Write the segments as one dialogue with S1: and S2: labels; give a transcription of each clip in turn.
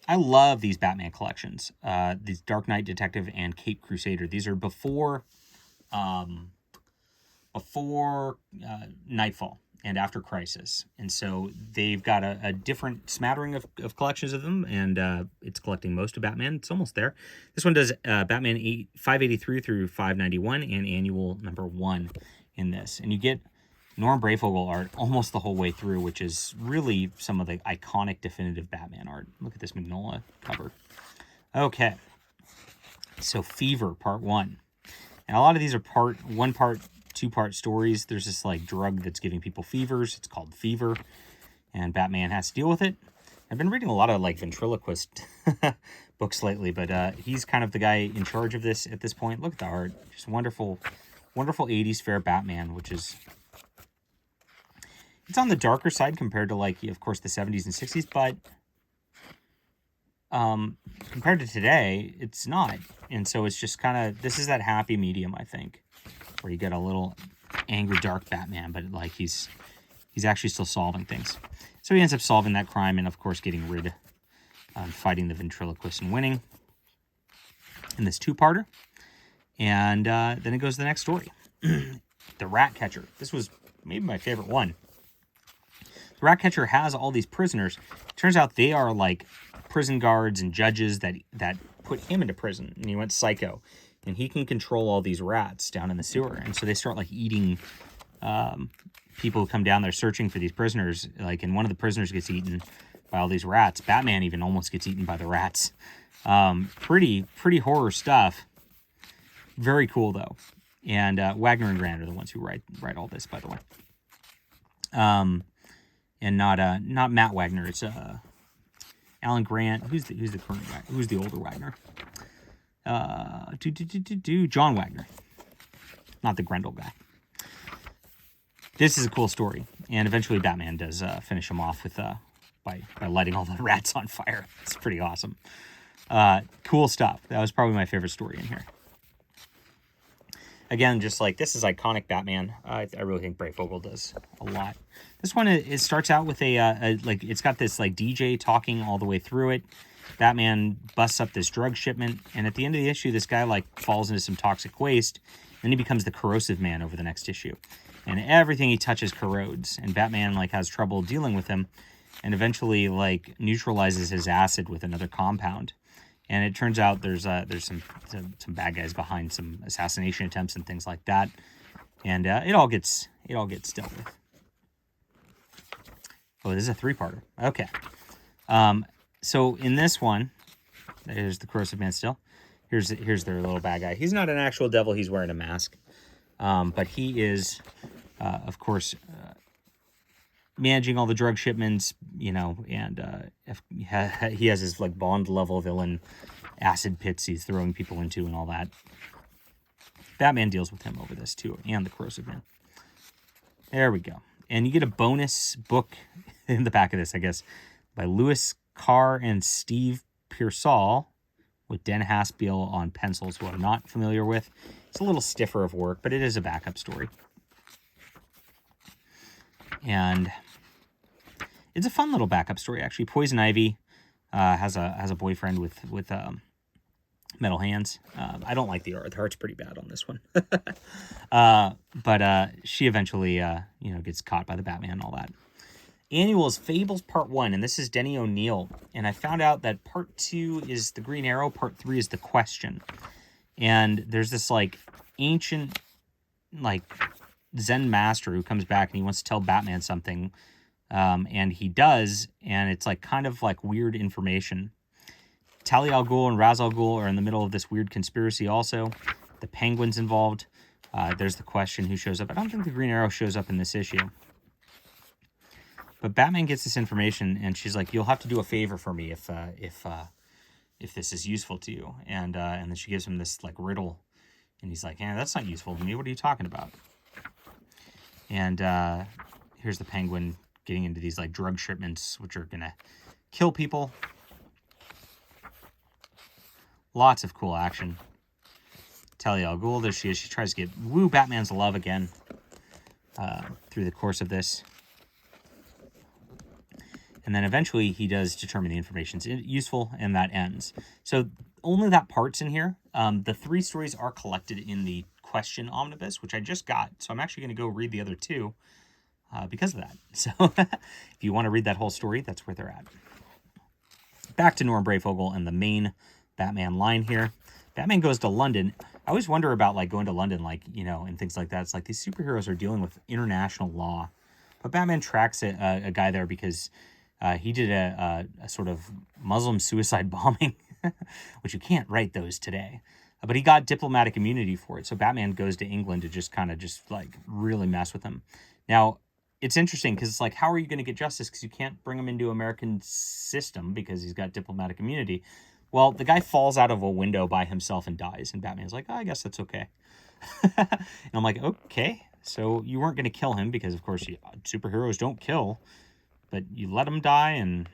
S1: I love these Batman collections. These Dark Knight Detective and Cape Crusader. These are before Nightfall and after Crisis. And so they've got a different smattering of collections of them, and it's collecting most of Batman. It's almost there. This one does Batman 583 through 591 and annual number 1 in this. And you get Norm Brayfogle art almost the whole way through, which is really some of the iconic definitive Batman art. Look at this Magnolia cover. Okay. So Fever, part 1. And a lot of these are one part, 2-part stories. There's this like drug that's giving people fevers. It's called Fever, and Batman has to deal with it. I've been reading a lot of like ventriloquist books lately, but he's kind of the guy in charge of this at this point. Look at the art. Just wonderful, wonderful 80s fair Batman, which is, it's on the darker side compared to like, of course, the 70s and 60s, but compared to today, it's not. And so it's just kind of, this is that happy medium, I think, where you get a little angry, dark Batman, but like he's actually still solving things. So he ends up solving that crime and, of course, getting rid of fighting the ventriloquist and winning in this 2-parter. And then it goes to the next story. The Rat Catcher. This was maybe my favorite one. The Rat Catcher has all these prisoners. Turns out they are like prison guards and judges that put him into prison, and he went psycho. And he can control all these rats down in the sewer. And so they start like eating people who come down there searching for these prisoners. Like, and one of the prisoners gets eaten by all these rats. Batman even almost gets eaten by the rats. Pretty horror stuff. Very cool though. And Wagner and Grant are the ones who write all this, by the way. And not Matt Wagner. It's Alan Grant. Who's the current Wagner? Who's the older Wagner? John Wagner, not the Grendel guy. This is a cool story, and eventually Batman does finish him off with by lighting all the rats on fire. It's pretty awesome. Cool stuff. That was probably my favorite story in here. Again, just like, this is iconic Batman. I really think Brayfogle does a lot. This one, it starts out with a like, it's got this like DJ talking all the way through it. Batman busts up this drug shipment, and at the end of the issue, this guy like falls into some toxic waste. Then he becomes the Corrosive Man over the next issue, and everything he touches corrodes. And Batman like has trouble dealing with him, and eventually like neutralizes his acid with another compound. And it turns out there's some bad guys behind some assassination attempts and things like that, and it all gets dealt with. Oh, this is a 3-parter. Okay. So in this one, there's the Corrosive Man still. Here's their little bad guy. He's not an actual devil. He's wearing a mask. But he is, of course, managing all the drug shipments, you know, and he has his like Bond-level villain acid pits he's throwing people into and all that. Batman deals with him over this too, and the Corrosive Man. There we go. And you get a bonus book in the back of this, I guess, by Lewis Carr and Steve Pearsall, with Den Haspiel on pencils, who I'm not familiar with. It's a little stiffer of work, but it is a backup story. And it's a fun little backup story, actually. Poison Ivy has a boyfriend with metal hands. I don't like the art. The art's pretty bad on this one. But she eventually gets caught by the Batman and all that. Annual is Fables Part 1, and this is Denny O'Neil. And I found out that Part 2 is the Green Arrow, Part 3 is the Question. And there's this, like, ancient, like, Zen master who comes back and he wants to tell Batman something. And he does, and it's, like, kind of, like, weird information. Talia al Ghul and Ra's al Ghul are in the middle of this weird conspiracy also. The Penguin's involved. There's the Question who shows up. I don't think the Green Arrow shows up in this issue. But Batman gets this information, and she's like, "You'll have to do a favor for me if this is useful to you." And then she gives him this like riddle, and he's like, "Yeah, that's not useful to me. What are you talking about?" And here's the Penguin getting into these like drug shipments, which are gonna kill people. Lots of cool action. Talia al Ghul, there she is. She tries to woo Batman's love again through the course of this. And then eventually he does determine the information's useful, and that ends. So only that part's in here. The 3 stories are collected in the question omnibus, which I just got. So I'm actually going to go read the other 2 because of that. So if you want to read that whole story, that's where they're at. Back to Norm Brayfogle and the main Batman line here. Batman goes to London. I always wonder about like going to London, like, you know, and things like that. It's like these superheroes are dealing with international law. But Batman tracks a guy there because he did a sort of Muslim suicide bombing, which you can't write those today. But he got diplomatic immunity for it. So Batman goes to England to just kind of just like really mess with him. Now, it's interesting because it's like, how are you going to get justice? Because you can't bring him into American system because he's got diplomatic immunity. Well, the guy falls out of a window by himself and dies. And Batman's like, oh, I guess that's okay. And I'm like, okay. So you weren't going to kill him because, of course, superheroes don't kill. But you let him die, and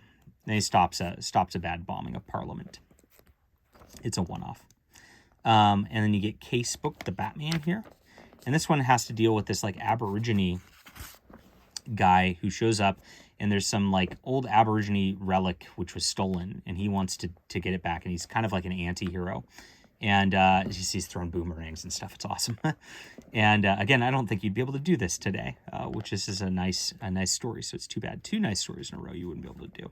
S1: then he stops a bad bombing of Parliament. It's a one-off. And then you get Case Book, the Batman here. And this one has to deal with this, like, Aborigine guy who shows up, and there's some, like, old Aborigine relic which was stolen, and he wants to get it back, and he's kind of like an anti-hero. And he's throwing boomerangs and stuff. It's awesome. And again, I don't think you'd be able to do this today, which is a nice story. So it's too bad. 2 nice stories in a row you wouldn't be able to do.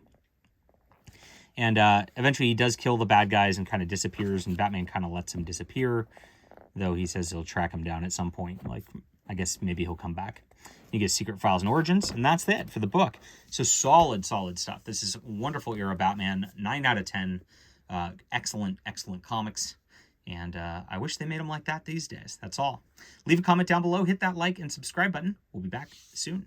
S1: And eventually he does kill the bad guys and kind of disappears, and Batman kind of lets him disappear, though he says he'll track him down at some point. Like, I guess maybe he'll come back. You get Secret Files and Origins, and that's it for the book. So solid stuff. This is wonderful era Batman. 9 out of 10. Excellent comics. And I wish they made them like that these days. That's all. Leave a comment down below. Hit that like and subscribe button. We'll be back soon.